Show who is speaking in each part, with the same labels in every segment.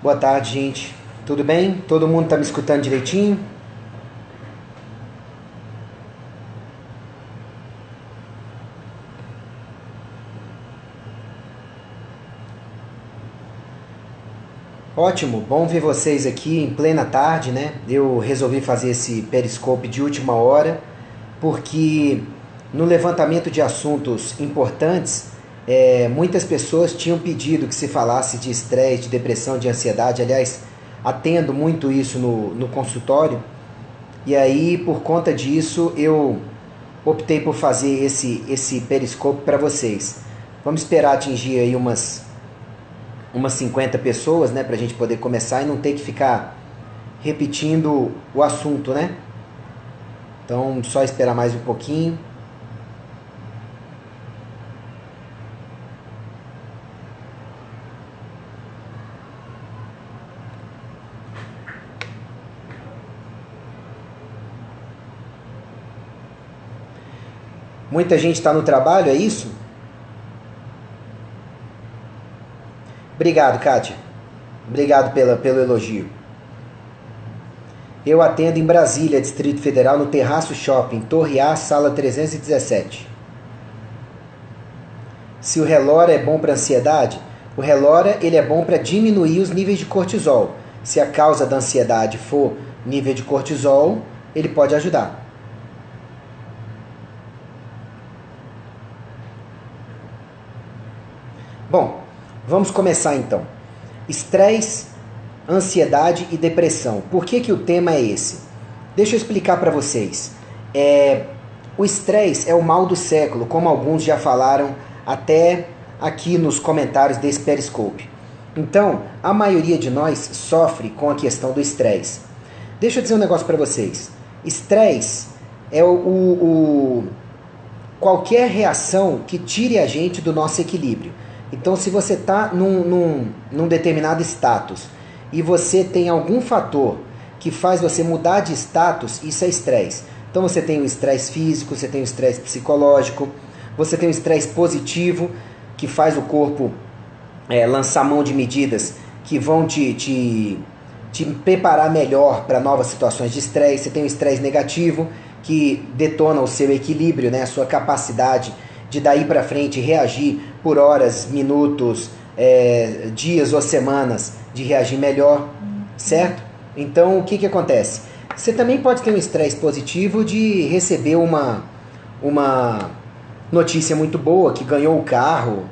Speaker 1: Boa tarde, gente. Tudo bem? Todo mundo tá me escutando direitinho? Ótimo, bom ver vocês aqui em plena tarde, né? Eu resolvi fazer esse Periscope de última hora, porque no levantamento de assuntos importantes, muitas pessoas tinham pedido que se falasse de estresse, de depressão, de ansiedade. Aliás, atendo muito isso no consultório. E aí, por conta disso, eu optei por fazer esse Periscope para vocês. Vamos esperar atingir aí umas 50 pessoas, né, pra gente poder começar e não ter que ficar repetindo o assunto, né? Então, só esperar mais um pouquinho. Muita gente está no trabalho, é isso? Obrigado, Kátia. Obrigado pelo elogio. Eu atendo em Brasília, Distrito Federal, no Terraço Shopping, Torre A, sala 317. Se o Relora é bom para ansiedade, o Relora ele é bom para diminuir os níveis de cortisol. Se a causa da ansiedade for nível de cortisol, ele pode ajudar. Bom, vamos começar então. Estresse, ansiedade e depressão. Por que o tema é esse? Deixa eu explicar para vocês. O estresse é o mal do século, como alguns já falaram até aqui nos comentários desse Periscope. Então, a maioria de nós sofre com a questão do estresse. Deixa eu dizer um negócio para vocês. Estresse é qualquer reação que tire a gente do nosso equilíbrio. Então, se você está num determinado status e você tem algum fator que faz você mudar de status, isso é estresse. Então, você tem o estresse físico, você tem o estresse psicológico, você tem o estresse positivo, que faz o corpo lançar mão de medidas que vão te preparar melhor para novas situações de estresse. Você tem o estresse negativo, que detona o seu equilíbrio, né, a sua capacidade de daí para frente reagir por horas, minutos, dias ou semanas de reagir melhor, certo? Então, o que acontece? Você também pode ter um estresse positivo de receber uma notícia muito boa, que ganhou o carro,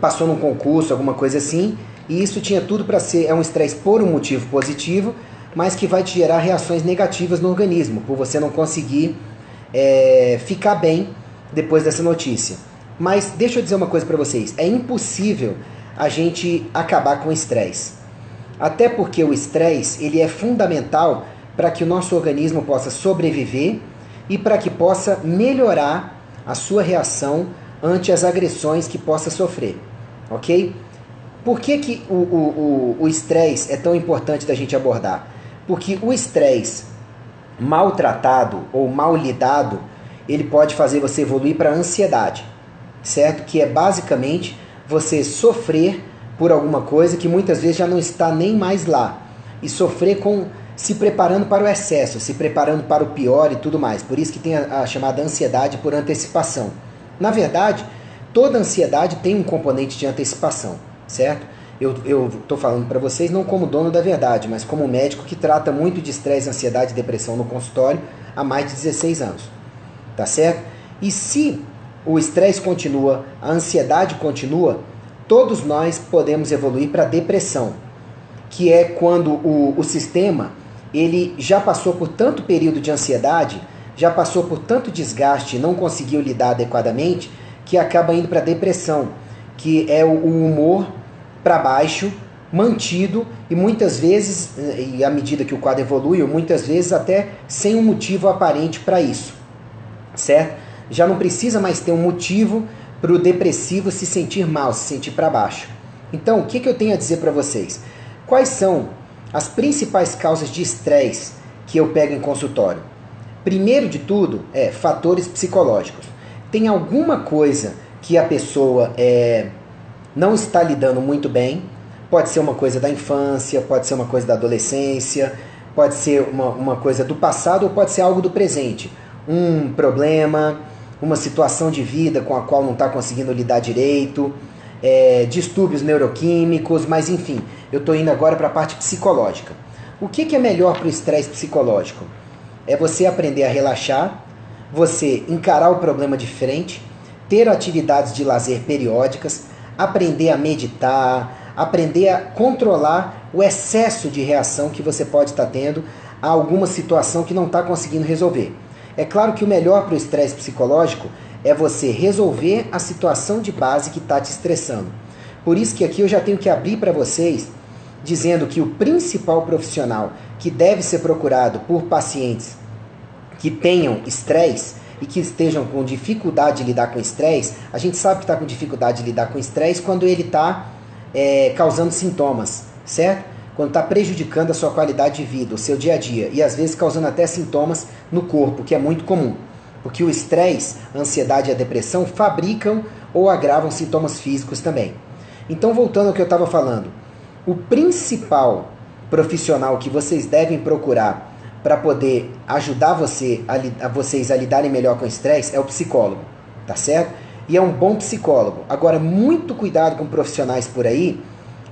Speaker 1: passou num concurso, alguma coisa assim, e isso tinha tudo para ser um estresse por um motivo positivo, mas que vai te gerar reações negativas no organismo, por você não conseguir ficar bem depois dessa notícia. Mas deixa eu dizer uma coisa para vocês, é impossível a gente acabar com o estresse. Até porque o estresse ele é fundamental para que o nosso organismo possa sobreviver e para que possa melhorar a sua reação ante as agressões que possa sofrer, ok? Por que o estresse é tão importante da gente abordar? Porque o estresse mal tratado ou mal lidado, ele pode fazer você evoluir para a ansiedade, certo? Que é basicamente você sofrer por alguma coisa que muitas vezes já não está nem mais lá. E sofrer se preparando para o excesso, se preparando para o pior e tudo mais. Por isso que tem a chamada ansiedade por antecipação. Na verdade, toda ansiedade tem um componente de antecipação, certo? Eu estou falando para vocês não como dono da verdade, mas como médico que trata muito de estresse, ansiedade e depressão no consultório há mais de 16 anos. Tá certo? E se o estresse continua, a ansiedade continua, todos nós podemos evoluir para a depressão, que é quando o sistema ele já passou por tanto período de ansiedade, já passou por tanto desgaste e não conseguiu lidar adequadamente, que acaba indo para a depressão, que é o humor para baixo, mantido e muitas vezes, e à medida que o quadro evolui, muitas vezes até sem um motivo aparente para isso, certo? Já não precisa mais ter um motivo para o depressivo se sentir mal, se sentir para baixo. Então, o que eu tenho a dizer para vocês? Quais são as principais causas de estresse que eu pego em consultório? Primeiro de tudo, fatores psicológicos. Tem alguma coisa que a pessoa não está lidando muito bem, Pode ser uma coisa da infância, pode ser uma coisa da adolescência, pode ser uma coisa do passado ou pode ser algo do presente. Um problema, uma situação de vida com a qual não está conseguindo lidar direito, distúrbios neuroquímicos, mas enfim, eu estou indo agora para a parte psicológica. O que é melhor para o estresse psicológico? É você aprender a relaxar, você encarar o problema de frente, ter atividades de lazer periódicas, aprender a meditar, aprender a controlar o excesso de reação que você pode estar tendo a alguma situação que não está conseguindo resolver. É claro que o melhor para o estresse psicológico é você resolver a situação de base que está te estressando. Por isso que aqui eu já tenho que abrir para vocês dizendo que o principal profissional que deve ser procurado por pacientes que tenham estresse e que estejam com dificuldade de lidar com estresse, a gente sabe que está com dificuldade de lidar com estresse quando ele está causando sintomas, certo? Quando está prejudicando a sua qualidade de vida, o seu dia a dia, e às vezes causando até sintomas no corpo, que é muito comum. Porque o estresse, a ansiedade e a depressão fabricam ou agravam sintomas físicos também. Então, voltando ao que eu estava falando, o principal profissional que vocês devem procurar para poder ajudar vocês a lidarem melhor com o estresse é o psicólogo, tá certo? E é um bom psicólogo. Agora, muito cuidado com profissionais por aí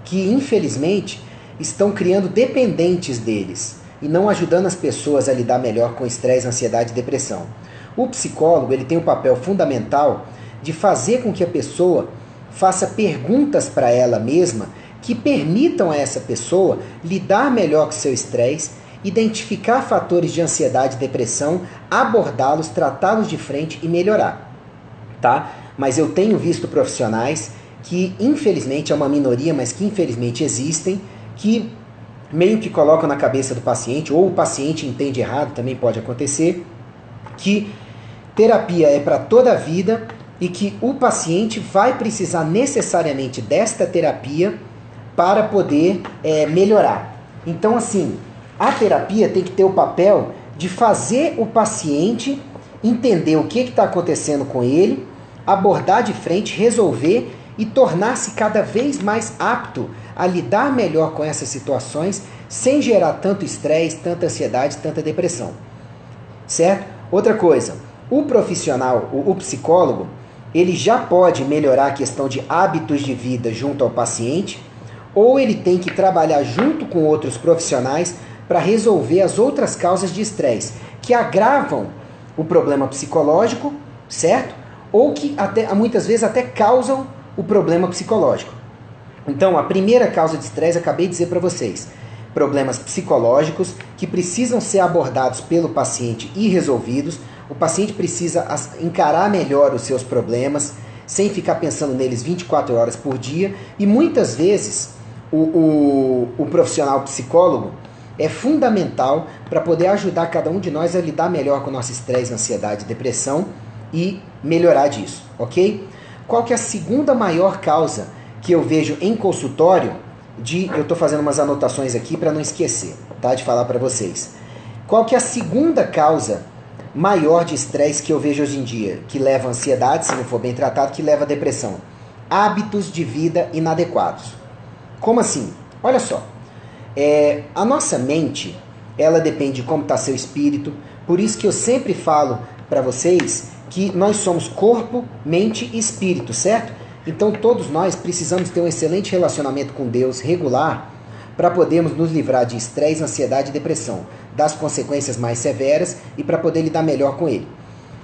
Speaker 1: que, infelizmente, estão criando dependentes deles e não ajudando as pessoas a lidar melhor com estresse, ansiedade e depressão. O psicólogo ele tem um papel fundamental de fazer com que a pessoa faça perguntas para ela mesma que permitam a essa pessoa lidar melhor com seu estresse, identificar fatores de ansiedade e depressão, abordá-los, tratá-los de frente e melhorar, tá? Mas eu tenho visto profissionais que, infelizmente, é uma minoria, mas que infelizmente existem, que meio que colocam na cabeça do paciente, ou o paciente entende errado, também pode acontecer, que terapia é para toda a vida e que o paciente vai precisar necessariamente desta terapia para poder melhorar. Então, assim, a terapia tem que ter o papel de fazer o paciente entender o que está acontecendo com ele, abordar de frente, resolver e tornar-se cada vez mais apto a lidar melhor com essas situações sem gerar tanto estresse, tanta ansiedade, tanta depressão. Certo? Outra coisa, o profissional, o psicólogo, ele já pode melhorar a questão de hábitos de vida junto ao paciente, ou ele tem que trabalhar junto com outros profissionais para resolver as outras causas de estresse, que agravam o problema psicológico, certo? Ou que muitas vezes até causam o problema psicológico. Então, a primeira causa de estresse, acabei de dizer para vocês, problemas psicológicos que precisam ser abordados pelo paciente e resolvidos. O paciente precisa encarar melhor os seus problemas, sem ficar pensando neles 24 horas por dia. E muitas vezes, o profissional psicólogo é fundamental para poder ajudar cada um de nós a lidar melhor com o nosso estresse, ansiedade, depressão e melhorar disso, ok? Qual que é a segunda maior causa que eu vejo em consultório eu estou fazendo umas anotações aqui para não esquecer, tá? De falar para vocês. Qual que é a segunda causa maior de estresse que eu vejo hoje em dia, que leva a ansiedade, se não for bem tratado, que leva a depressão? Hábitos de vida inadequados. Como assim? Olha só. A nossa mente, ela depende de como está seu espírito, por isso que eu sempre falo para vocês que nós somos corpo, mente e espírito, certo? Então todos nós precisamos ter um excelente relacionamento com Deus regular para podermos nos livrar de estresse, ansiedade e depressão, das consequências mais severas e para poder lidar melhor com ele.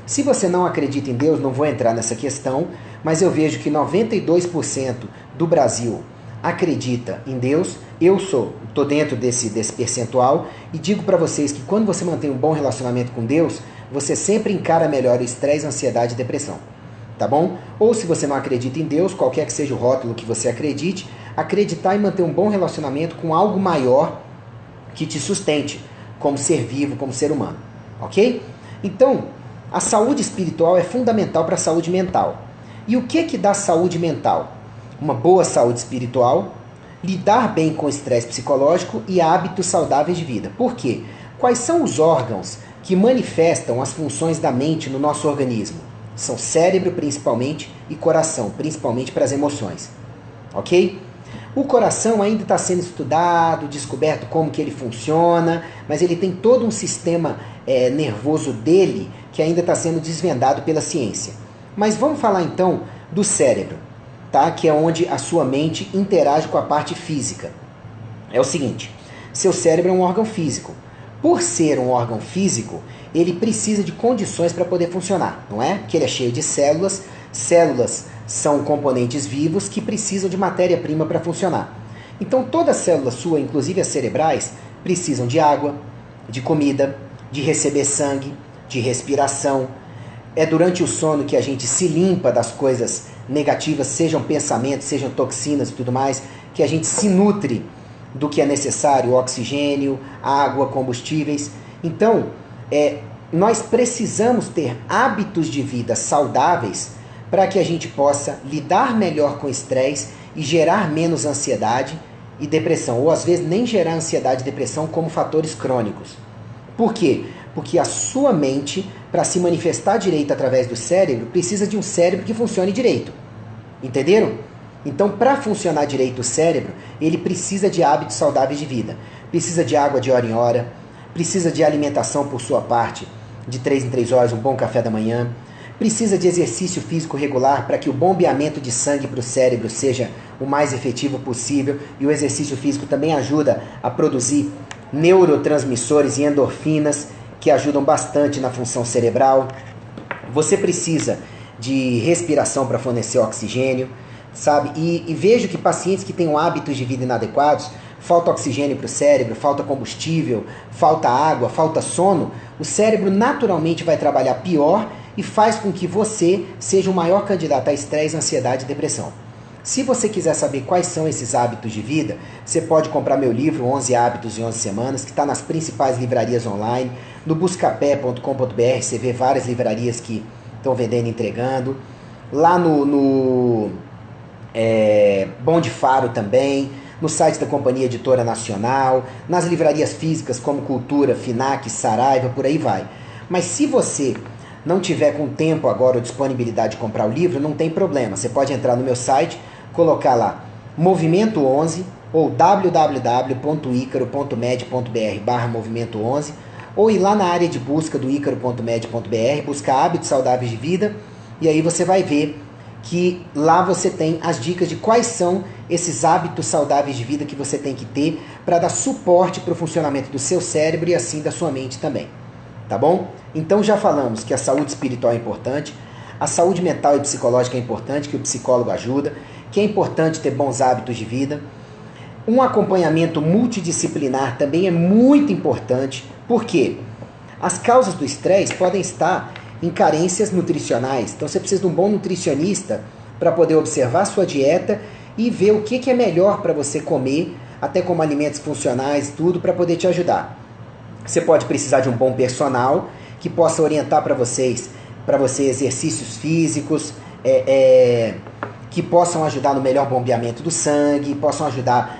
Speaker 1: Se você não acredita em Deus, não vou entrar nessa questão, mas eu vejo que 92% do Brasil acredita em Deus. Eu estou dentro desse percentual e digo para vocês que quando você mantém um bom relacionamento com Deus, você sempre encara melhor o estresse, ansiedade e depressão. Tá bom? Ou se você não acredita em Deus, qualquer que seja o rótulo que você acredite, acreditar e manter um bom relacionamento com algo maior que te sustente como ser vivo, como ser humano. Ok? Então, a saúde espiritual é fundamental para a saúde mental. E o que dá saúde mental? Uma boa saúde espiritual, lidar bem com o estresse psicológico e hábitos saudáveis de vida. Por quê? Quais são os órgãos que manifestam as funções da mente no nosso organismo? São cérebro, principalmente, e coração, principalmente para as emoções. Ok? O coração ainda está sendo estudado, descoberto como que ele funciona, mas ele tem todo um sistema nervoso dele que ainda está sendo desvendado pela ciência. Mas vamos falar então do cérebro, tá? Que é onde a sua mente interage com a parte física. É o seguinte, seu cérebro é um órgão físico. Por ser um órgão físico, ele precisa de condições para poder funcionar, não é? Que ele é cheio de células. Células são componentes vivos que precisam de matéria-prima para funcionar. Então toda célula sua, inclusive as cerebrais, precisam de água, de comida, de receber sangue, de respiração. É durante o sono que a gente se limpa das coisas negativas, sejam pensamentos, sejam toxinas e tudo mais, que a gente se nutre do que é necessário, oxigênio, água, combustíveis. Então, nós precisamos ter hábitos de vida saudáveis para que a gente possa lidar melhor com o estresse e gerar menos ansiedade e depressão, ou às vezes nem gerar ansiedade e depressão como fatores crônicos. Por quê? Porque a sua mente, para se manifestar direito através do cérebro, precisa de um cérebro que funcione direito. Entenderam? Então, para funcionar direito o cérebro, ele precisa de hábitos saudáveis de vida. Precisa de água de hora em hora, precisa de alimentação por sua parte, de 3 em 3 horas, um bom café da manhã. Precisa de exercício físico regular para que o bombeamento de sangue para o cérebro seja o mais efetivo possível. E o exercício físico também ajuda a produzir neurotransmissores e endorfinas que ajudam bastante na função cerebral. Você precisa de respiração para fornecer oxigênio, sabe? E vejo que pacientes que têm hábitos de vida inadequados, falta oxigênio para o cérebro, falta combustível, falta água, falta sono, o cérebro naturalmente vai trabalhar pior e faz com que você seja o maior candidato a estresse, ansiedade e depressão. Se você quiser saber quais são esses hábitos de vida, você pode comprar meu livro 11 Hábitos em 11 Semanas, que está nas principais livrarias online, no buscapé.com.br, você vê várias livrarias que estão vendendo e entregando, lá no Bom de Faro também, no site da Companhia Editora Nacional, nas livrarias físicas como Cultura, Finac, Saraiva, por aí vai. Mas se você não tiver com tempo agora ou disponibilidade de comprar o livro, não tem problema. Você pode entrar no meu site, colocar lá Movimento 11 ou www.icaro.med.br/movimento 11 ou ir lá na área de busca do icaro.med.br, buscar hábitos saudáveis de vida, e aí você vai ver que lá você tem as dicas de quais são esses hábitos saudáveis de vida que você tem que ter para dar suporte para o funcionamento do seu cérebro e assim da sua mente também. Tá bom? Então já falamos que a saúde espiritual é importante, a saúde mental e psicológica é importante, que o psicólogo ajuda, que é importante ter bons hábitos de vida. Um acompanhamento multidisciplinar também é muito importante, porque as causas do estresse podem estar em carências nutricionais. Então você precisa de um bom nutricionista para poder observar a sua dieta e ver o que é melhor para você comer, até como alimentos funcionais, tudo para poder te ajudar. Você pode precisar de um bom personal que possa orientar para você exercícios físicos, que possam ajudar no melhor bombeamento do sangue, possam ajudar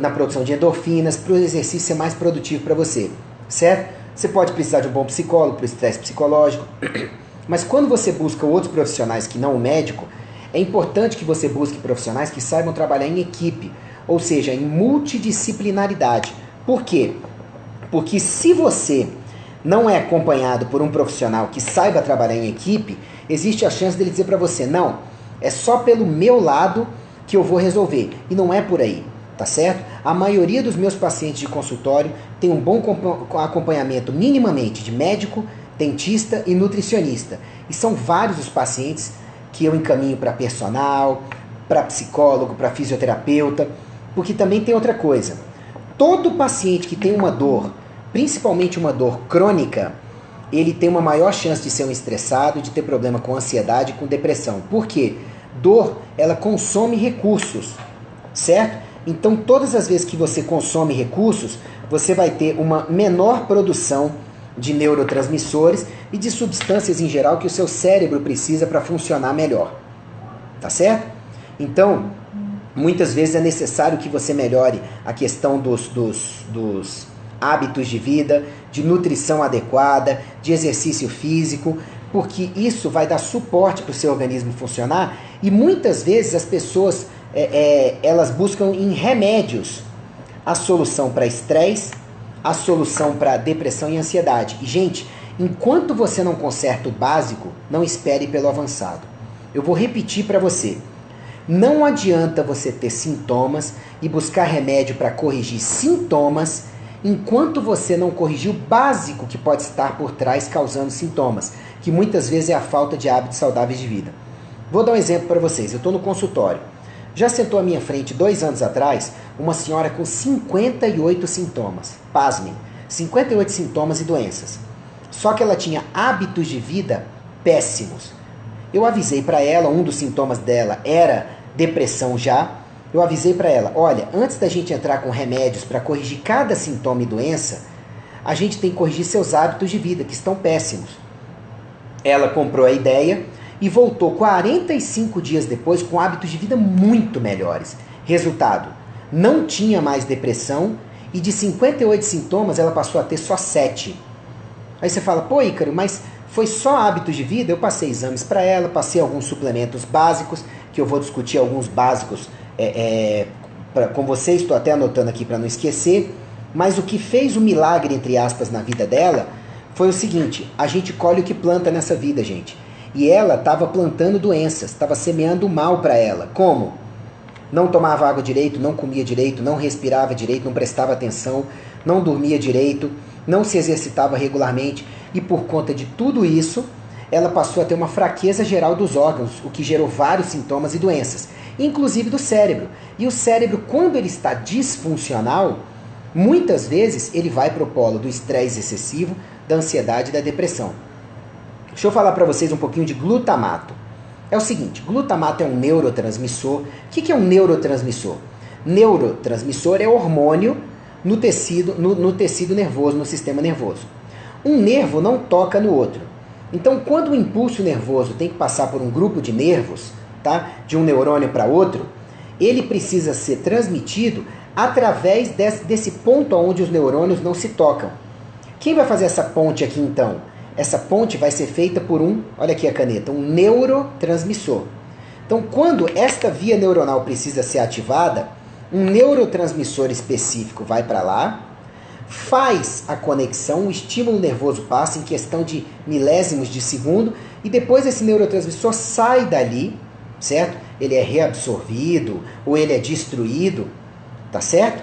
Speaker 1: na produção de endorfinas, para o exercício ser mais produtivo para você, certo? Você pode precisar de um bom psicólogo para o estresse psicológico, mas quando você busca outros profissionais que não o médico, é importante que você busque profissionais que saibam trabalhar em equipe, ou seja, em multidisciplinaridade. Por quê? Porque se você não é acompanhado por um profissional que saiba trabalhar em equipe, existe a chance dele dizer para você, não, é só pelo meu lado que eu vou resolver. E não é por aí, tá certo? A maioria dos meus pacientes de consultório tem um bom acompanhamento minimamente de médico, dentista e nutricionista. E são vários os pacientes que eu encaminho para personal, para psicólogo, para fisioterapeuta, porque também tem outra coisa. Todo paciente que tem uma dor, principalmente uma dor crônica, ele tem uma maior chance de ser um estressado, de ter problema com ansiedade e com depressão. Por quê? Dor, ela consome recursos, certo? Então, todas as vezes que você consome recursos, você vai ter uma menor produção de neurotransmissores e de substâncias em geral que o seu cérebro precisa para funcionar melhor. Tá certo? Então, muitas vezes é necessário que você melhore a questão dos hábitos de vida, de nutrição adequada, de exercício físico, porque isso vai dar suporte para o seu organismo funcionar e muitas vezes as pessoas elas buscam em remédios a solução para estresse, a solução para depressão e ansiedade. E, gente, enquanto você não conserta o básico, não espere pelo avançado. Eu vou repetir para você. Não adianta você ter sintomas e buscar remédio para corrigir sintomas enquanto você não corrigir o básico que pode estar por trás causando sintomas, que muitas vezes é a falta de hábitos saudáveis de vida. Vou dar um exemplo para vocês. Eu estou no consultório. Já sentou à minha frente 2 anos atrás uma senhora com 58 sintomas. Pasmem, 58 sintomas e doenças. Só que ela tinha hábitos de vida péssimos. Eu avisei para ela, um dos sintomas dela era depressão já. Eu avisei para ela, olha, antes da gente entrar com remédios para corrigir cada sintoma e doença, a gente tem que corrigir seus hábitos de vida, que estão péssimos. Ela comprou a ideia e voltou 45 dias depois com hábitos de vida muito melhores. Resultado, não tinha mais depressão e de 58 sintomas ela passou a ter só 7. Aí você fala, pô Ícaro, mas foi só hábitos de vida? Eu passei exames para ela, passei alguns suplementos básicos, que eu vou discutir alguns básicos com vocês, estou até anotando aqui para não esquecer, mas o que fez o milagre, entre aspas, na vida dela foi o seguinte, a gente colhe o que planta nessa vida, gente. E ela estava plantando doenças, estava semeando mal para ela. Como? Não tomava água direito, não comia direito, não respirava direito, não prestava atenção, não dormia direito, não se exercitava regularmente. E por conta de tudo isso, ela passou a ter uma fraqueza geral dos órgãos, o que gerou vários sintomas e doenças, inclusive do cérebro. E o cérebro, quando ele está disfuncional, muitas vezes ele vai para o polo do estresse excessivo, da ansiedade e da depressão. Deixa eu falar para vocês um pouquinho de glutamato. É o seguinte, glutamato é um neurotransmissor. O que é um neurotransmissor? Neurotransmissor é hormônio no tecido nervoso, no sistema nervoso. Um nervo não toca no outro. Então, quando o impulso nervoso tem que passar por um grupo de nervos, tá? De um neurônio para outro, ele precisa ser transmitido através desse ponto onde os neurônios não se tocam. Quem vai fazer essa ponte aqui então? Essa ponte vai ser feita por olha aqui a caneta, um neurotransmissor. Então, quando esta via neuronal precisa ser ativada, um neurotransmissor específico vai para lá, faz a conexão, o estímulo nervoso passa em questão de milésimos de segundo, e depois esse neurotransmissor sai dali, certo? Ele é reabsorvido ou ele é destruído, tá certo?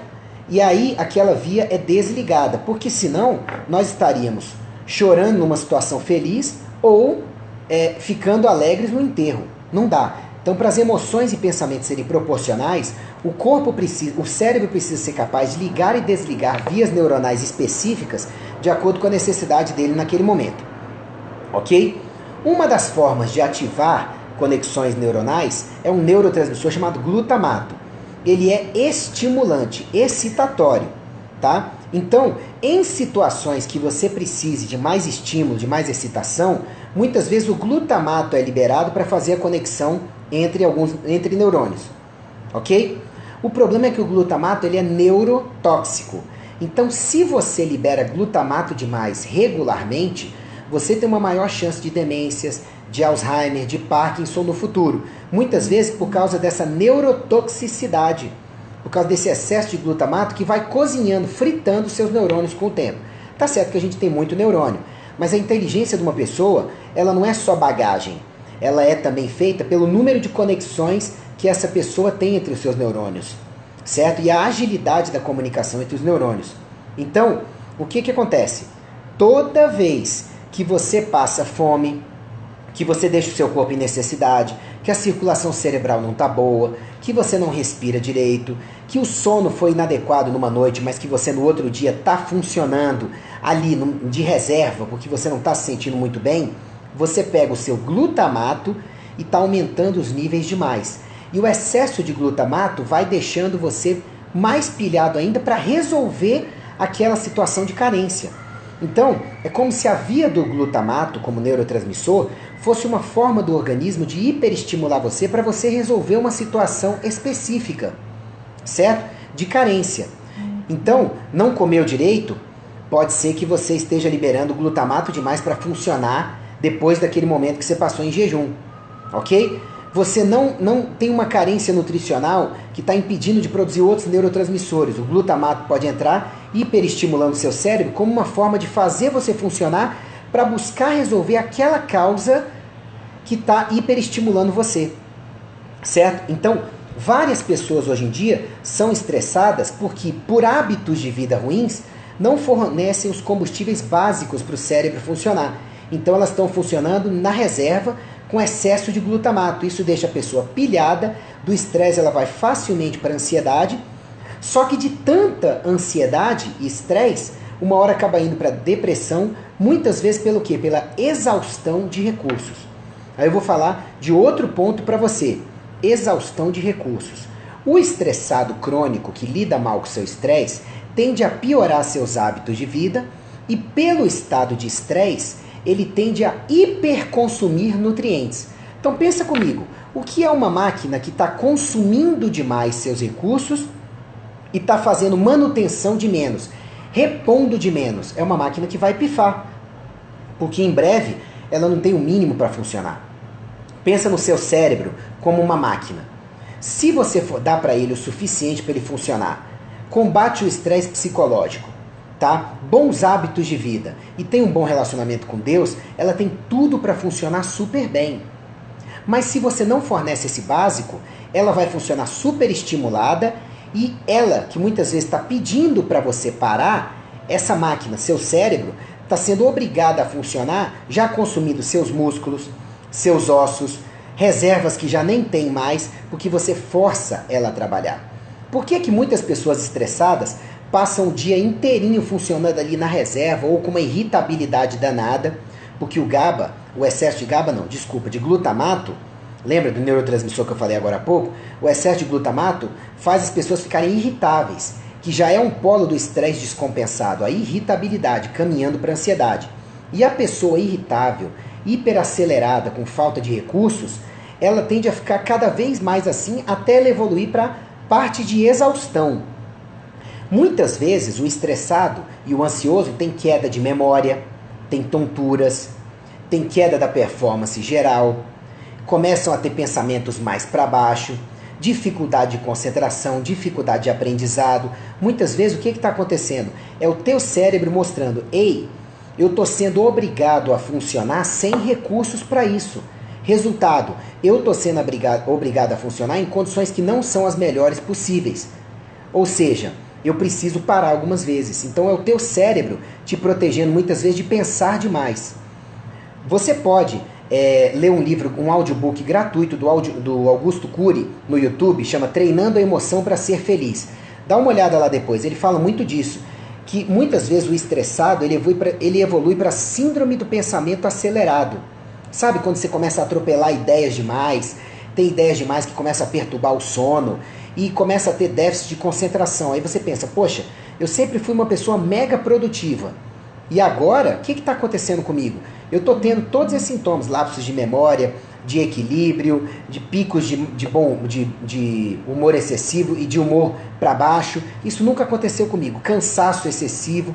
Speaker 1: E aí aquela via é desligada, porque senão nós estaríamos chorando numa situação feliz ou ficando alegres no enterro. Não dá. Então, para as emoções e pensamentos serem proporcionais, o cérebro precisa ser capaz de ligar e desligar vias neuronais específicas de acordo com a necessidade dele naquele momento. Ok? Uma das formas de ativar conexões neuronais é um neurotransmissor chamado glutamato. Ele é estimulante, excitatório, tá? Então, em situações que você precise de mais estímulo, de mais excitação, muitas vezes o glutamato é liberado para fazer a conexão entre neurônios, ok? O problema é que o glutamato ele é neurotóxico. Então, se você libera glutamato demais regularmente, você tem uma maior chance de demências, de Alzheimer, de Parkinson no futuro. Muitas vezes por causa dessa neurotoxicidade, por causa desse excesso de glutamato que vai cozinhando, fritando seus neurônios com o tempo. Tá certo que a gente tem muito neurônio, mas a inteligência de uma pessoa, ela não é só bagagem. Ela é também feita pelo número de conexões que essa pessoa tem entre os seus neurônios, certo? E a agilidade da comunicação entre os neurônios. Então, o que acontece? Toda vez que você passa fome, que você deixa o seu corpo em necessidade, que a circulação cerebral não está boa, que você não respira direito, que o sono foi inadequado numa noite, mas que você no outro dia está funcionando ali de reserva, porque você não está se sentindo muito bem, você pega o seu glutamato e está aumentando os níveis demais. E o excesso de glutamato vai deixando você mais pilhado ainda para resolver aquela situação de carência. Então, é como se a via do glutamato, como neurotransmissor, fosse uma forma do organismo de hiperestimular você para você resolver uma situação específica, certo? De carência. Então, não comeu direito, pode ser que você esteja liberando glutamato demais para funcionar depois daquele momento que você passou em jejum, ok? você não tem uma carência nutricional que está impedindo de produzir outros neurotransmissores. O glutamato pode entrar hiperestimulando o seu cérebro como uma forma de fazer você funcionar para buscar resolver aquela causa que está hiperestimulando você, certo? Então, várias pessoas hoje em dia são estressadas porque, por hábitos de vida ruins, não fornecem os combustíveis básicos para o cérebro funcionar. Então, elas estão funcionando na reserva com excesso de glutamato. Isso deixa a pessoa pilhada, do estresse ela vai facilmente para a ansiedade, só que de tanta ansiedade e estresse, uma hora acaba indo para depressão, muitas vezes pelo quê? Pela exaustão de recursos. Aí eu vou falar de outro ponto para você, exaustão de recursos. O estressado crônico que lida mal com seu estresse tende a piorar seus hábitos de vida e pelo estado de estresse, ele tende a hiperconsumir nutrientes. Então pensa comigo, o que é uma máquina que está consumindo demais seus recursos e está fazendo manutenção de menos, repondo de menos? É uma máquina que vai pifar, porque em breve ela não tem o mínimo para funcionar. Pensa no seu cérebro como uma máquina. Se você for dar para ele o suficiente para ele funcionar, combate o estresse psicológico, tá? Bons hábitos de vida e tem um bom relacionamento com Deus, ela tem tudo para funcionar super bem. Mas se você não fornece esse básico, ela vai funcionar super estimulada e ela, que muitas vezes está pedindo para você parar, essa máquina, seu cérebro, está sendo obrigada a funcionar já consumindo seus músculos, seus ossos, reservas que já nem tem mais, porque você força ela a trabalhar. Por que muitas pessoas estressadas passam o dia inteirinho funcionando ali na reserva ou com uma irritabilidade danada? Porque o GABA, o excesso de GABA não, desculpa, de glutamato, lembra do neurotransmissor que eu falei agora há pouco? O excesso de glutamato faz as pessoas ficarem irritáveis, que já é um polo do estresse descompensado, a irritabilidade, caminhando para a ansiedade. E a pessoa irritável, hiperacelerada, com falta de recursos, ela tende a ficar cada vez mais assim até ela evoluir para parte de exaustão. Muitas vezes o estressado e o ansioso tem queda de memória, tem tonturas, tem queda da performance geral, começam a ter pensamentos mais para baixo, dificuldade de concentração, dificuldade de aprendizado. Muitas vezes o que está acontecendo? É o teu cérebro mostrando, ei, eu estou sendo obrigado a funcionar sem recursos para isso. Resultado, eu estou sendo obrigado a funcionar em condições que não são as melhores possíveis. Ou seja, eu preciso parar algumas vezes. Então é o teu cérebro te protegendo muitas vezes de pensar demais. Você pode ler um livro, um audiobook gratuito do Augusto Cury no YouTube, chama Treinando a Emoção para Ser Feliz. Dá uma olhada lá depois, ele fala muito disso, que muitas vezes o estressado ele evolui para síndrome do pensamento acelerado. Sabe quando você começa a atropelar ideias demais, tem ideias demais que começa a perturbar o sono e começa a ter déficit de concentração. Aí você pensa, poxa, eu sempre fui uma pessoa mega produtiva. E agora, o que está acontecendo comigo? Eu estou tendo todos esses sintomas, lapsos de memória, de equilíbrio, de picos de humor excessivo e de humor para baixo. Isso nunca aconteceu comigo. Cansaço excessivo.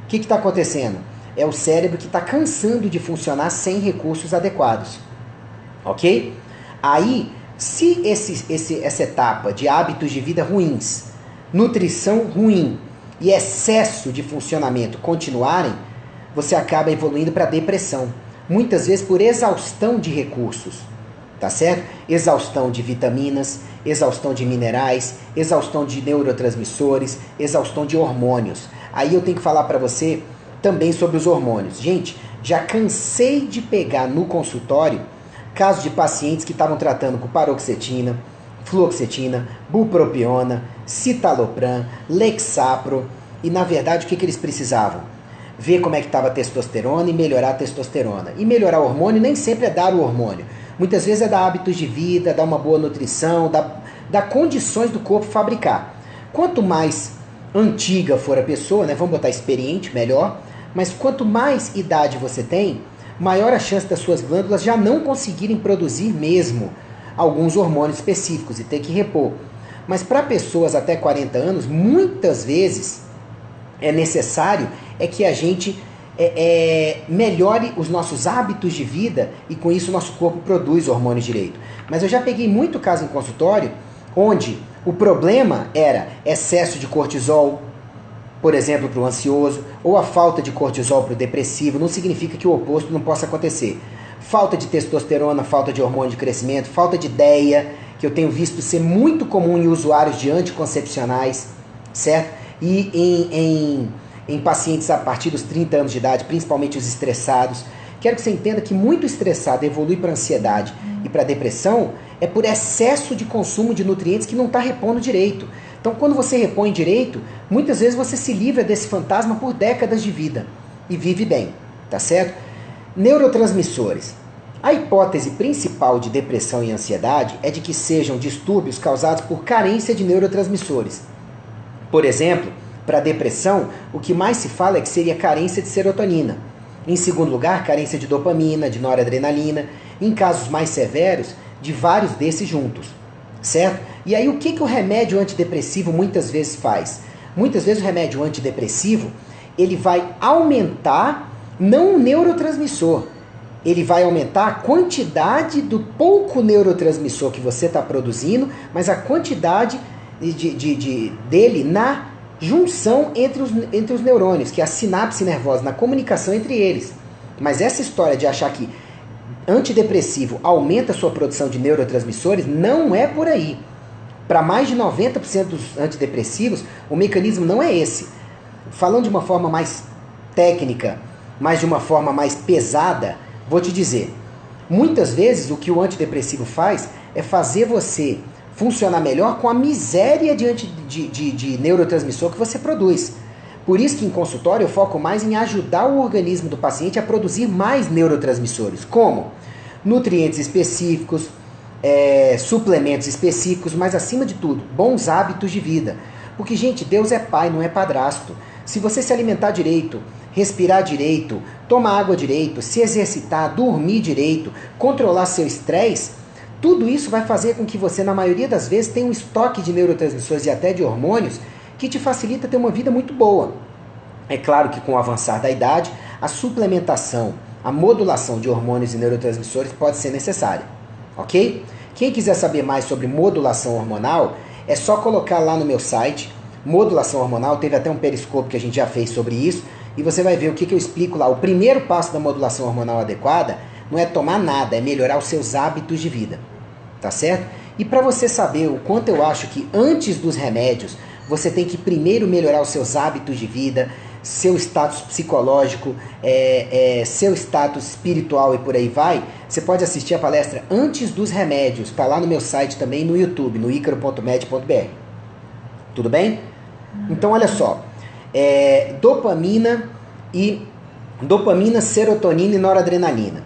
Speaker 1: O que está acontecendo? É o cérebro que está cansando de funcionar sem recursos adequados. Ok? Aí, se essa etapa de hábitos de vida ruins, nutrição ruim e excesso de funcionamento continuarem, você acaba evoluindo para depressão. Muitas vezes por exaustão de recursos, tá certo? Exaustão de vitaminas, exaustão de minerais, exaustão de neurotransmissores, exaustão de hormônios. Aí eu tenho que falar para você também sobre os hormônios. Gente, já cansei de pegar no consultório casos de pacientes que estavam tratando com paroxetina, fluoxetina, bupropiona, citalopram, Lexapro, e na verdade o que eles precisavam? Ver como é que estava a testosterona e melhorar a testosterona. E melhorar o hormônio nem sempre é dar o hormônio. Muitas vezes é dar hábitos de vida, dar uma boa nutrição, dar condições do corpo fabricar. Quanto mais antiga for a pessoa, né, vamos botar experiente, melhor, mas quanto mais idade você tem, maior a chance das suas glândulas já não conseguirem produzir mesmo alguns hormônios específicos e ter que repor. Mas para pessoas até 40 anos, muitas vezes é necessário que a gente melhore os nossos hábitos de vida e com isso o nosso corpo produz hormônios direito. Mas eu já peguei muito caso em consultório onde o problema era excesso de cortisol, por exemplo, para o ansioso, ou a falta de cortisol para o depressivo. Não significa que o oposto não possa acontecer. Falta de testosterona, falta de hormônio de crescimento, falta de ideia, que eu tenho visto ser muito comum em usuários de anticoncepcionais, certo? E em pacientes a partir dos 30 anos de idade, principalmente os estressados. Quero que você entenda que muito estressado evolui para ansiedade e para depressão é por excesso de consumo de nutrientes que não está repondo direito. Então, quando você repõe direito, muitas vezes você se livra desse fantasma por décadas de vida e vive bem, tá certo? Neurotransmissores. A hipótese principal de depressão e ansiedade é de que sejam distúrbios causados por carência de neurotransmissores. Por exemplo, para a depressão, o que mais se fala é que seria carência de serotonina. Em segundo lugar, carência de dopamina, de noradrenalina. Em casos mais severos, de vários desses juntos, certo? E aí o que o remédio antidepressivo muitas vezes faz? Muitas vezes o remédio antidepressivo, ele vai aumentar, não o neurotransmissor, ele vai aumentar a quantidade do pouco neurotransmissor que você está produzindo, mas a quantidade dele na junção entre os neurônios, que é a sinapse nervosa, na comunicação entre eles. Mas essa história de achar que antidepressivo aumenta a sua produção de neurotransmissores, não é por aí. Para mais de 90% dos antidepressivos, o mecanismo não é esse. Falando de uma forma mais técnica, mas de uma forma mais pesada, vou te dizer, muitas vezes o que o antidepressivo faz é fazer você funcionar melhor com a miséria de neurotransmissor que você produz. Por isso que em consultório eu foco mais em ajudar o organismo do paciente a produzir mais neurotransmissores. Como? Nutrientes específicos, suplementos específicos, mas acima de tudo, bons hábitos de vida. Porque, gente, Deus é pai, não é padrasto. Se você se alimentar direito, respirar direito, tomar água direito, se exercitar, dormir direito, controlar seu estresse, tudo isso vai fazer com que você, na maioria das vezes, tenha um estoque de neurotransmissores e até de hormônios que te facilita ter uma vida muito boa. É claro que com o avançar da idade, a suplementação, a modulação de hormônios e neurotransmissores pode ser necessária, ok? Quem quiser saber mais sobre modulação hormonal, é só colocar lá no meu site, modulação hormonal, teve até um periscópio que a gente já fez sobre isso, e você vai ver o que eu explico lá. O primeiro passo da modulação hormonal adequada não é tomar nada, é melhorar os seus hábitos de vida, tá certo? E para você saber o quanto eu acho que antes dos remédios, você tem que primeiro melhorar os seus hábitos de vida, seu status psicológico, seu status espiritual e por aí vai, você pode assistir a palestra Antes dos Remédios, está lá no meu site também, no YouTube, no icaro.med.br. Tudo bem? Então olha só, dopamina, serotonina e noradrenalina.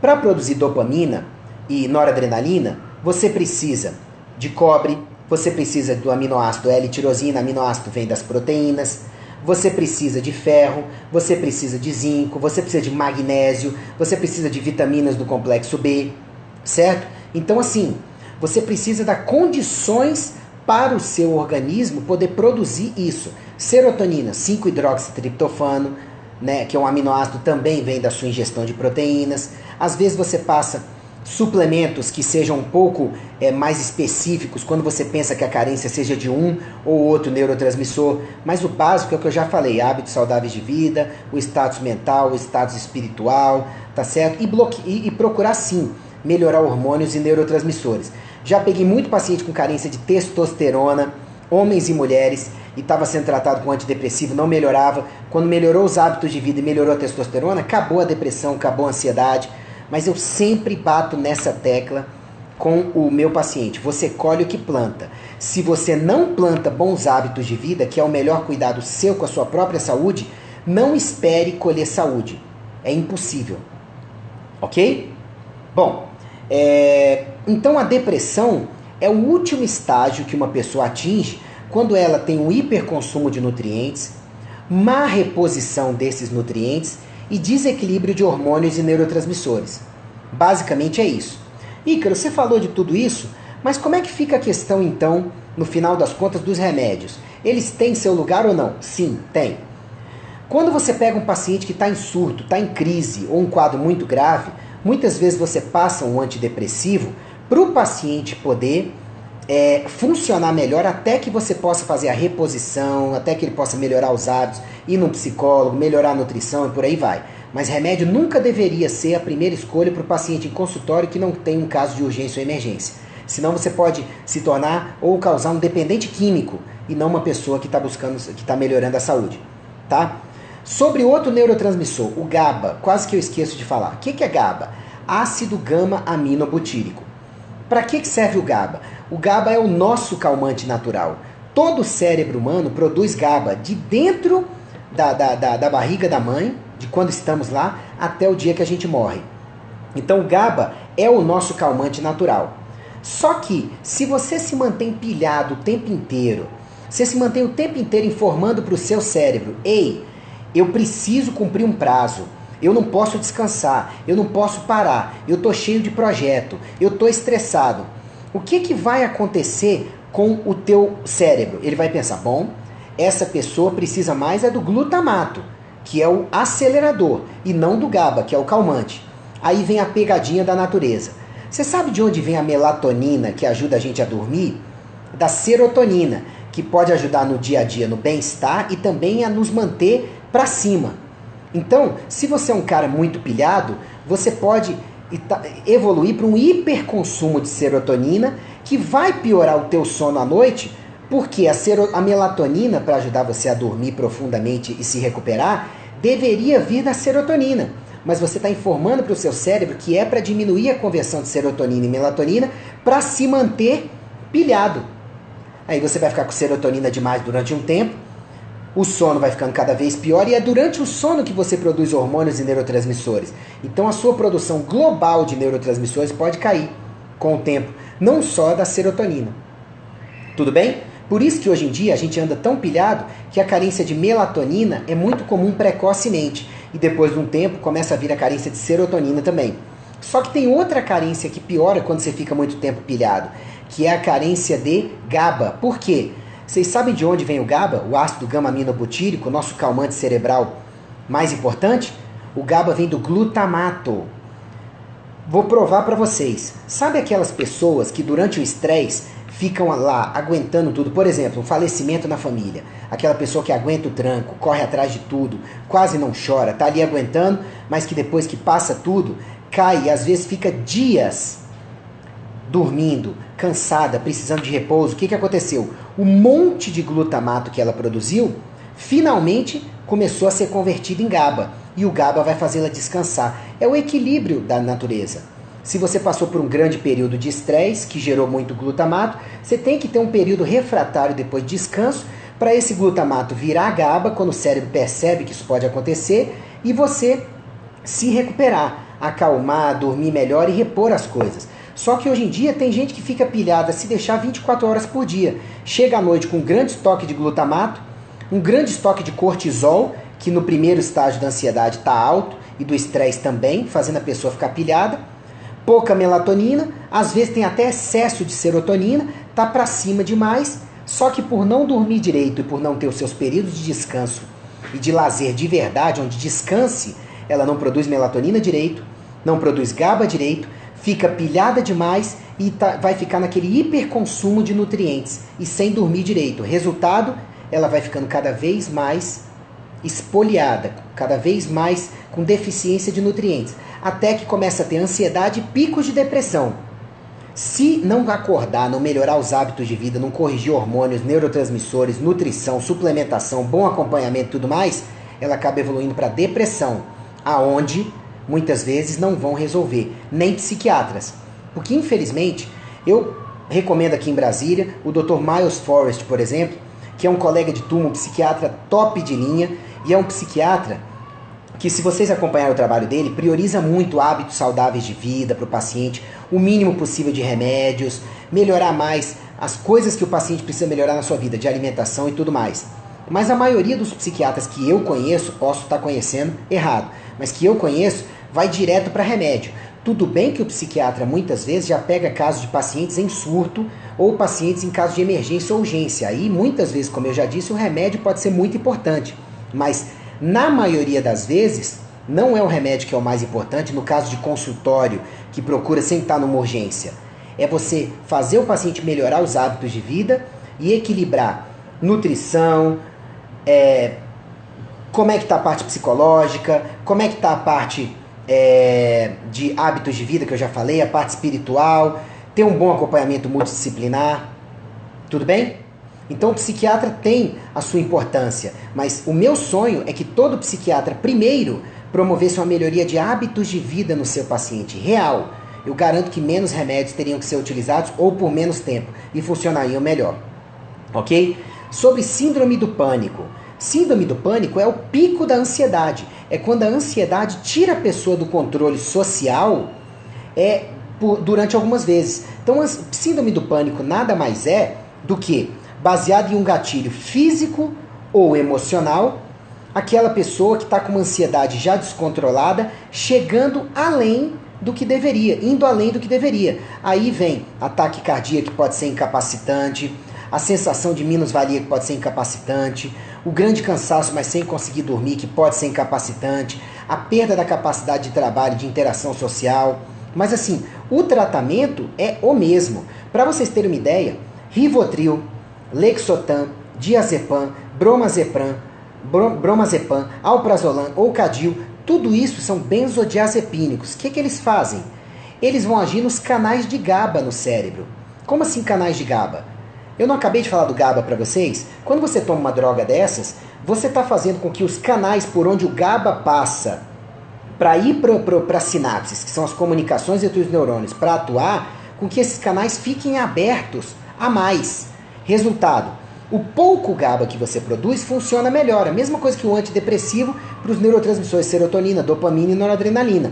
Speaker 1: Para produzir dopamina e noradrenalina, você precisa de cobre, você precisa do aminoácido L-tirosina, aminoácido vem das proteínas, você precisa de ferro, você precisa de zinco, você precisa de magnésio, você precisa de vitaminas do complexo B, certo? Então assim, você precisa dar condições para o seu organismo poder produzir isso. Serotonina, 5-hidroxitriptofano, né, que é um aminoácido, também vem da sua ingestão de proteínas. Às vezes você passa suplementos que sejam um pouco mais específicos, quando você pensa que a carência seja de um ou outro neurotransmissor, mas o básico é o que eu já falei, hábitos saudáveis de vida, o status mental, o status espiritual, tá certo? E procurar sim melhorar hormônios e neurotransmissores. Já peguei muito paciente com carência de testosterona, homens e mulheres, e estava sendo tratado com antidepressivo, não melhorava. Quando melhorou os hábitos de vida e melhorou a testosterona, acabou a depressão, acabou a ansiedade. Mas eu sempre bato nessa tecla com o meu paciente. Você colhe o que planta. Se você não planta bons hábitos de vida, que é o melhor cuidado seu com a sua própria saúde, não espere colher saúde. É impossível. Ok? Bom, então a depressão é o último estágio que uma pessoa atinge quando ela tem um hiperconsumo de nutrientes, má reposição desses nutrientes e desequilíbrio de hormônios e neurotransmissores. Basicamente é isso. Ícaro, você falou de tudo isso, mas como é que fica a questão então, no final das contas, dos remédios? Eles têm seu lugar ou não? Sim, tem. Quando você pega um paciente que está em surto, está em crise ou um quadro muito grave, muitas vezes você passa um antidepressivo para o paciente poder funcionar melhor até que você possa fazer a reposição, até que ele possa melhorar os hábitos, ir num psicólogo, melhorar a nutrição e por aí vai. Mas remédio nunca deveria ser a primeira escolha para o paciente em consultório que não tem um caso de urgência ou emergência. Senão você pode se tornar ou causar um dependente químico e não uma pessoa que está buscando, que está melhorando a saúde, tá? Sobre outro neurotransmissor, o GABA, quase que eu esqueço de falar. O que é GABA? Ácido gama-aminobutírico. Para que serve o GABA? O GABA é o nosso calmante natural. Todo o cérebro humano produz GABA de dentro da barriga da mãe, de quando estamos lá, até o dia que a gente morre. Então o GABA é o nosso calmante natural. Só que, se você se mantém pilhado o tempo inteiro, você se mantém o tempo inteiro informando para o seu cérebro, ei, eu preciso cumprir um prazo, eu não posso descansar, eu não posso parar, eu estou cheio de projeto, eu estou estressado. O que vai acontecer com o teu cérebro? Ele vai pensar, bom, essa pessoa precisa mais do glutamato, que é o acelerador, e não do GABA, que é o calmante. Aí vem a pegadinha da natureza. Você sabe de onde vem a melatonina, que ajuda a gente a dormir? Da serotonina, que pode ajudar no dia a dia, no bem-estar e também a nos manter para cima. Então, se você é um cara muito pilhado, você pode evoluir para um hiperconsumo de serotonina que vai piorar o teu sono à noite, porque a melatonina, para ajudar você a dormir profundamente e se recuperar, deveria vir da serotonina. Mas você está informando para o seu cérebro que é para diminuir a conversão de serotonina e melatonina para se manter pilhado. Aí você vai ficar com serotonina demais durante um tempo, o sono vai ficando cada vez pior e é durante o sono que você produz hormônios e neurotransmissores. Então a sua produção global de neurotransmissores pode cair com o tempo, não só da serotonina. Tudo bem? Por isso que hoje em dia a gente anda tão pilhado que a carência de melatonina é muito comum precocemente. E depois de um tempo começa a vir a carência de serotonina também. Só que tem outra carência que piora quando você fica muito tempo pilhado, que é a carência de GABA. Por quê? Vocês sabem de onde vem o GABA? O ácido gama-aminobutírico, nosso calmante cerebral mais importante? O GABA vem do glutamato. Vou provar para vocês. Sabe aquelas pessoas que durante o estresse ficam lá aguentando tudo? Por exemplo, um falecimento na família. Aquela pessoa que aguenta o tranco, corre atrás de tudo, quase não chora, tá ali aguentando, mas que depois que passa tudo, cai e às vezes fica dias dormindo, cansada, precisando de repouso. O que aconteceu? O monte de glutamato que ela produziu, finalmente começou a ser convertido em GABA. E o GABA vai fazê-la descansar. É o equilíbrio da natureza. Se você passou por um grande período de estresse, que gerou muito glutamato, você tem que ter um período refratário depois de descanso, para esse glutamato virar GABA, quando o cérebro percebe que isso pode acontecer, e você se recuperar, acalmar, dormir melhor e repor as coisas. Só que hoje em dia tem gente que fica pilhada se deixar 24 horas por dia. Chega à noite com um grande estoque de glutamato, um grande estoque de cortisol, que no primeiro estágio da ansiedade está alto, e do estresse também, fazendo a pessoa ficar pilhada. Pouca melatonina, às vezes tem até excesso de serotonina, tá para cima demais, só que por não dormir direito e por não ter os seus períodos de descanso e de lazer de verdade, onde descanse, ela não produz melatonina direito, não produz GABA direito, fica pilhada demais e vai ficar naquele hiperconsumo de nutrientes e sem dormir direito. Resultado, ela vai ficando cada vez mais espoliada, cada vez mais com deficiência de nutrientes, até que começa a ter ansiedade e picos de depressão. Se não acordar, não melhorar os hábitos de vida, não corrigir hormônios, neurotransmissores, nutrição, suplementação, bom acompanhamento e tudo mais, ela acaba evoluindo para depressão, aonde muitas vezes não vão resolver, nem psiquiatras. Porque infelizmente, eu recomendo aqui em Brasília o Dr. Miles Forrest, por exemplo, que é um colega de turma, um psiquiatra top de linha, e é um psiquiatra que, se vocês acompanharem o trabalho dele, prioriza muito hábitos saudáveis de vida para o paciente, o mínimo possível de remédios, melhorar mais as coisas que o paciente precisa melhorar na sua vida, de alimentação e tudo mais. Mas a maioria dos psiquiatras que eu conheço, posso estar conhecendo errado, mas que eu conheço, vai direto para remédio. Tudo bem que o psiquiatra muitas vezes já pega casos de pacientes em surto ou pacientes em caso de emergência ou urgência. Aí muitas vezes, como eu já disse, o remédio pode ser muito importante. Mas Na maioria das vezes, não é o remédio que é o mais importante, no caso de consultório, que procura sempre estar numa urgência. É você fazer o paciente melhorar os hábitos de vida e equilibrar nutrição, como é que está a parte psicológica, como é que está a parte de hábitos de vida, que eu já falei, a parte espiritual, ter um bom acompanhamento multidisciplinar, tudo bem? Então o psiquiatra tem a sua importância, mas o meu sonho é que todo psiquiatra primeiro promovesse uma melhoria de hábitos de vida no seu paciente, real. Eu garanto que menos remédios teriam que ser utilizados ou por menos tempo e funcionariam melhor, ok? Sobre síndrome do pânico. Síndrome do pânico é o pico da ansiedade. É quando a ansiedade tira a pessoa do controle social durante algumas vezes. Então, a síndrome do pânico nada mais é do que baseado em um gatilho físico ou emocional, aquela pessoa que está com uma ansiedade já descontrolada, chegando além do que deveria, indo além do que deveria. Aí vem ataque cardíaco que pode ser incapacitante, a sensação de minusvalia que pode ser incapacitante, o grande cansaço, mas sem conseguir dormir, que pode ser incapacitante, a perda da capacidade de trabalho, de interação social. Mas assim, o tratamento é o mesmo. Para vocês terem uma ideia, Rivotril, Lexotan, Diazepam, Bromazepam, Alprazolam ou Cadil, tudo isso são benzodiazepínicos. O que eles fazem? Eles vão agir nos canais de GABA no cérebro. Como assim canais de GABA? Eu não acabei de falar do GABA para vocês? Quando você toma uma droga dessas, você está fazendo com que os canais por onde o GABA passa para ir para as sinapses, que são as comunicações entre os neurônios, para atuar, com que esses canais fiquem abertos a mais. Resultado, o pouco GABA que você produz funciona melhor. A mesma coisa que o antidepressivo para os neurotransmissores serotonina, dopamina e noradrenalina.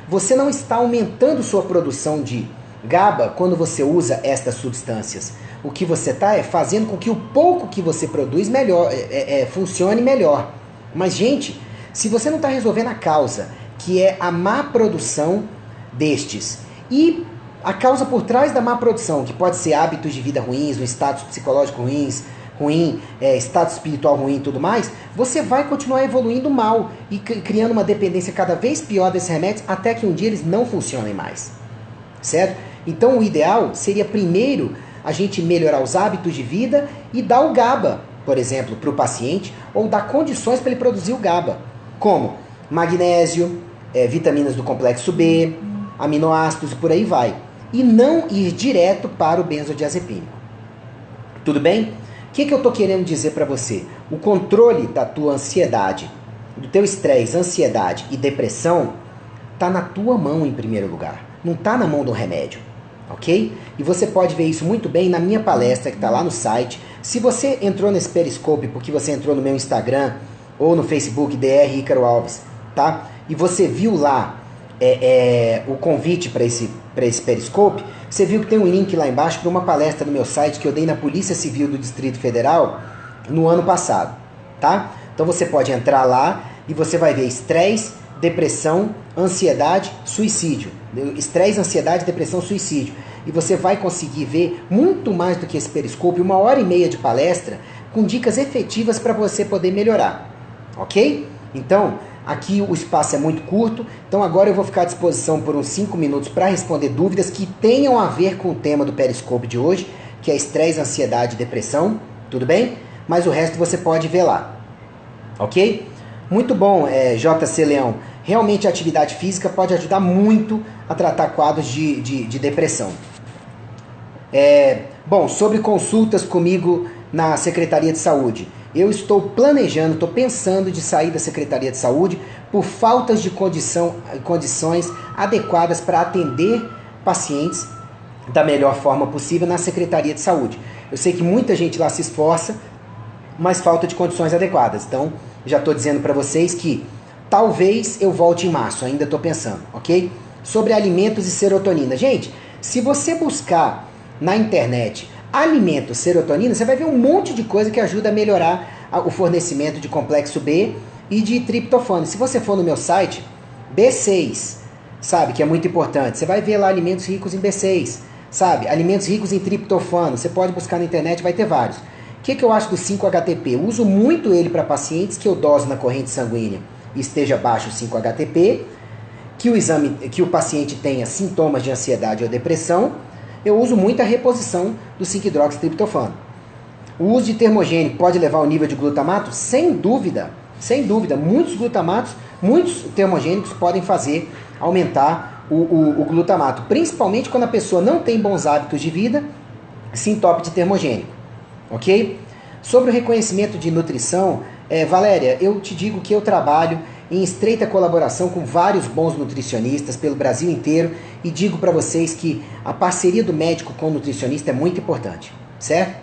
Speaker 1: Você não está aumentando sua produção de GABA quando você usa estas substâncias. O que você está fazendo com que o pouco que você produz funcione melhor. Mas, gente, se você não está resolvendo a causa, que é a má produção destes, e a causa por trás da má produção, que pode ser hábitos de vida ruins, um status psicológico ruim, status espiritual ruim e tudo mais, você vai continuar evoluindo mal e criando uma dependência cada vez pior desses remédios, até que um dia eles não funcionem mais. Certo? Então o ideal seria primeiro a gente melhorar os hábitos de vida e dar o GABA, por exemplo, para o paciente, ou dar condições para ele produzir o GABA, como magnésio, vitaminas do complexo B, aminoácidos e por aí vai. E não ir direto para o benzodiazepínico. Tudo bem? O que eu estou querendo dizer para você? O controle da tua ansiedade, do teu estresse, ansiedade e depressão, está na tua mão em primeiro lugar. Não está na mão do remédio. Ok? E você pode ver isso muito bem na minha palestra que está lá no site. Se você entrou nesse Periscope porque você entrou no meu Instagram ou no Facebook, Dr. Ícaro Alves, tá? E você viu lá o convite para esse Periscope, você viu que tem um link lá embaixo para uma palestra no meu site que eu dei na Polícia Civil do Distrito Federal no ano passado, tá? Então você pode entrar lá e você vai ver estresse, depressão, ansiedade, suicídio. Estresse, ansiedade, depressão, suicídio. E você vai conseguir ver muito mais do que esse Periscope, 1h30 de palestra, com dicas efetivas para você poder melhorar. Ok? Então, aqui o espaço é muito curto, então agora eu vou ficar à disposição por uns 5 minutos para responder dúvidas que tenham a ver com o tema do Periscope de hoje, que é estresse, ansiedade e depressão, tudo bem? Mas o resto você pode ver lá. Ok? Muito bom, JC Leão. Realmente a atividade física pode ajudar muito a tratar quadros de depressão. Bom, sobre consultas comigo na Secretaria de Saúde. Eu estou planejando, estou pensando de sair da Secretaria de Saúde por faltas de condições adequadas para atender pacientes da melhor forma possível na Secretaria de Saúde. Eu sei que muita gente lá se esforça, mas falta de condições adequadas. Então, já estou dizendo para vocês que talvez eu volte em março, ainda estou pensando, ok? Sobre alimentos e serotonina. Gente, se você buscar na internet alimentos, serotonina, você vai ver um monte de coisa que ajuda a melhorar o fornecimento de complexo B e de triptofano. Se você for no meu site, B6, sabe, que é muito importante, você vai ver lá alimentos ricos em B6, sabe, alimentos ricos em triptofano, você pode buscar na internet, vai ter vários. O que eu acho do 5-HTP? Eu uso muito ele para pacientes que eu doso na corrente sanguínea e esteja baixo 5-HTP, que o paciente tenha sintomas de ansiedade ou depressão. Eu uso muito a reposição do 5-hidroxitriptofano. O uso de termogênico pode levar ao nível de glutamato? Sem dúvida, sem dúvida. Muitos glutamatos, muitos termogênicos podem fazer aumentar o glutamato, principalmente quando a pessoa não tem bons hábitos de vida, se entope de termogênico, ok? Sobre o reconhecimento de nutrição, Valéria, eu te digo que eu trabalho em estreita colaboração com vários bons nutricionistas pelo Brasil inteiro e digo para vocês que a parceria do médico com o nutricionista é muito importante, certo?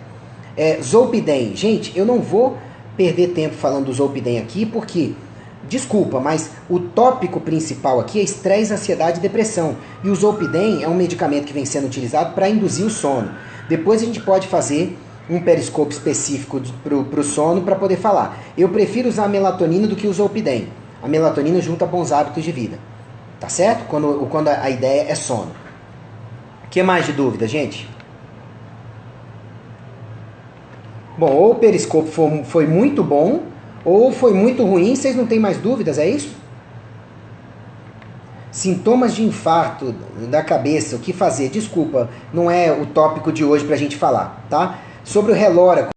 Speaker 1: Zolpidem, gente, eu não vou perder tempo falando do Zolpidem aqui porque, desculpa, mas o tópico principal aqui é estresse, ansiedade e depressão. E o Zolpidem é um medicamento que vem sendo utilizado para induzir o sono. Depois a gente pode fazer um periscópio específico para o sono para poder falar. Eu prefiro usar a melatonina do que o Zolpidem. A melatonina junta bons hábitos de vida. Tá certo? Quando a ideia é sono. O que mais de dúvida, gente? Bom, ou o periscópio foi muito bom, ou foi muito ruim, vocês não têm mais dúvidas, é isso? Sintomas de infarto da cabeça, o que fazer? Desculpa, não é o tópico de hoje pra gente falar, tá? Sobre o relora.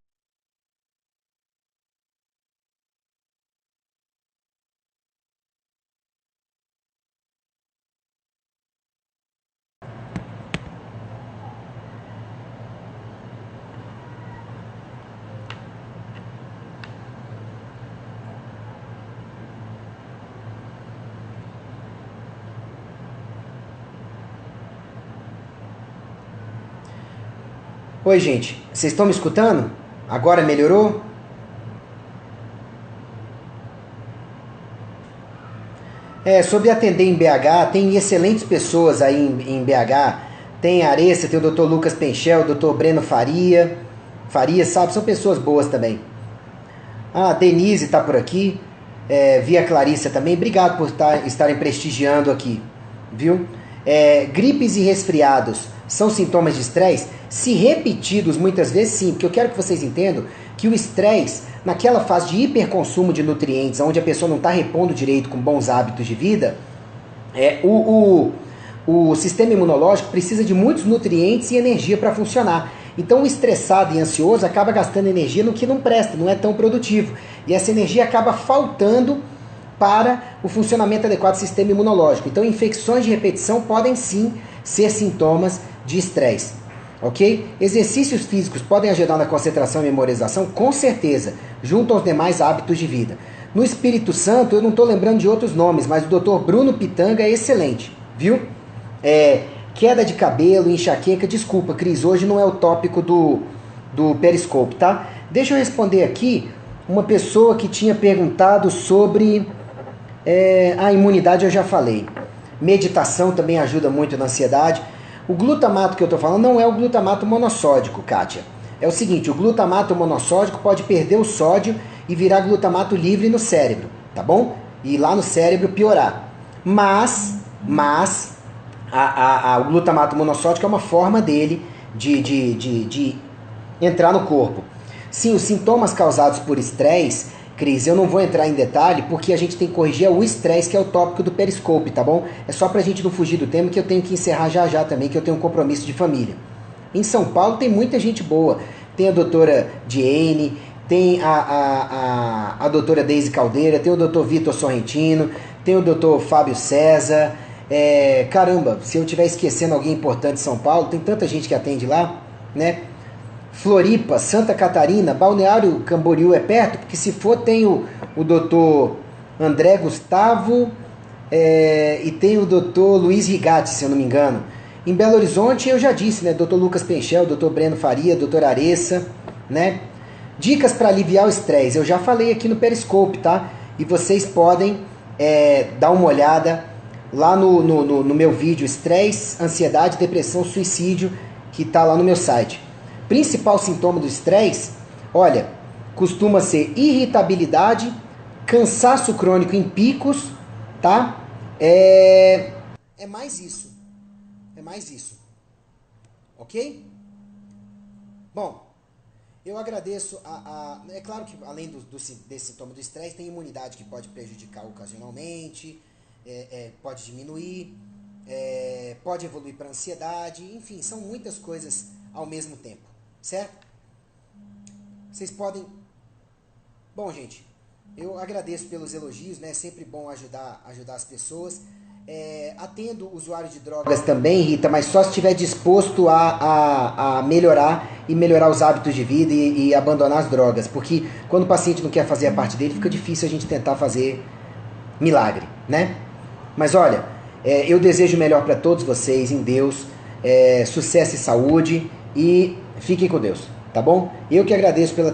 Speaker 1: Oi, gente, vocês estão me escutando? Agora melhorou? Sobre atender em BH, tem excelentes pessoas aí em BH. Tem a Aressa, tem o Dr. Lucas Penchel, o Dr. Breno Faria, sabe? São pessoas boas também. Ah, a Denise está por aqui. Via Clarissa também. Obrigado por estarem prestigiando aqui, viu? Gripes e resfriados são sintomas de estresse? Se repetidos muitas vezes, sim, porque eu quero que vocês entendam que o estresse, naquela fase de hiperconsumo de nutrientes, onde a pessoa não está repondo direito com bons hábitos de vida, o sistema imunológico precisa de muitos nutrientes e energia para funcionar. Então o estressado e ansioso acaba gastando energia no que não presta, não é tão produtivo. E essa energia acaba faltando para o funcionamento adequado do sistema imunológico. Então infecções de repetição podem sim ser sintomas de estresse. Ok? Exercícios físicos podem ajudar na concentração e memorização? Com certeza, junto aos demais hábitos de vida. No Espírito Santo, eu não estou lembrando de outros nomes, mas o Dr. Bruno Pitanga é excelente, viu? Queda de cabelo, enxaqueca, desculpa, Cris, hoje não é o tópico do Periscope, tá? Deixa eu responder aqui uma pessoa que tinha perguntado sobre a imunidade, eu já falei. Meditação também ajuda muito na ansiedade. O glutamato que eu estou falando não é o glutamato monossódico, Kátia. É o seguinte, o glutamato monossódico pode perder o sódio e virar glutamato livre no cérebro, tá bom? E lá no cérebro piorar. Mas o glutamato monossódico é uma forma dele de entrar no corpo. Sim, os sintomas causados por estresse, Cris, eu não vou entrar em detalhe porque a gente tem que corrigir o estresse, que é o tópico do Periscope, tá bom? É só pra gente não fugir do tema, que eu tenho que encerrar já também, que eu tenho um compromisso de família. Em São Paulo tem muita gente boa. Tem a doutora Diene, tem a doutora Deise Caldeira, tem o doutor Vitor Sorrentino, tem o doutor Fábio César. Caramba, se eu estiver esquecendo alguém importante de São Paulo, tem tanta gente que atende lá, né? Floripa, Santa Catarina, Balneário Camboriú é perto, porque se for tem o doutor André Gustavo e tem o doutor Luiz Rigatti, se eu não me engano. Em Belo Horizonte eu já disse, né? Doutor Lucas Penchel, doutor Breno Faria, doutor Aressa, né? Dicas para aliviar o estresse, eu já falei aqui no Periscope, tá? E vocês podem dar uma olhada lá no meu vídeo Estresse, Ansiedade, Depressão, Suicídio, que tá lá no meu site. Principal sintoma do estresse, olha, costuma ser irritabilidade, cansaço crônico em picos, tá? É mais isso. É mais isso. Ok? Bom, Eu agradeço é claro que além desse sintoma do estresse, tem imunidade que pode prejudicar ocasionalmente, pode diminuir, pode evoluir para ansiedade, enfim, são muitas coisas ao mesmo tempo, certo? Vocês podem... Bom, gente, eu agradeço pelos elogios, né? É sempre bom ajudar as pessoas. Atendo usuário de drogas também, Rita, mas só se estiver disposto a melhorar e melhorar os hábitos de vida e abandonar as drogas, porque quando o paciente não quer fazer a parte dele, fica difícil a gente tentar fazer milagre, né? Mas olha, eu desejo o melhor para todos vocês, em Deus, sucesso e saúde, e fiquem com Deus, tá bom? Eu que agradeço pela